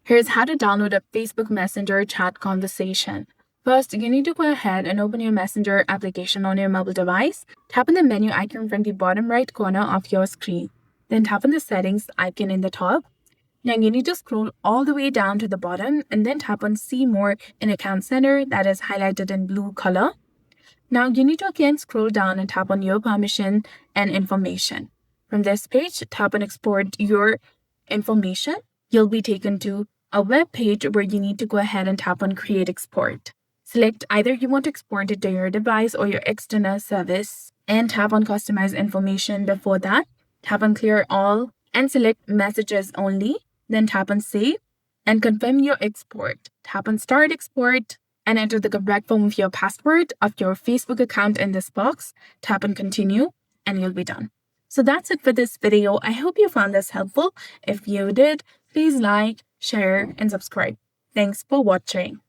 Here's how to download a Facebook Messenger chat conversation. First, you need to go ahead and open your Messenger application on your mobile device. Tap on the menu icon from the bottom right corner of your screen. Then tap on the settings icon in the top. Now you need to scroll all the way down to the bottom and then tap on See More in Account Center that is highlighted in blue color. Now you need to again scroll down and tap on Your Permission and Information. From this page, tap on Export Your Information. You'll be taken to a web page where you need to go ahead and tap on Create Export. Select either you want to export it to your device or your external service and tap on Customize Information. Before that, tap on Clear All and select Messages Only. Then tap on Save and confirm your export. Tap on Start Export and enter the correct form of your password of your Facebook account in this box. Tap on Continue and you'll be done. So that's it for this video. I hope you found this helpful. If you did, please like, share, and subscribe. Thanks for watching.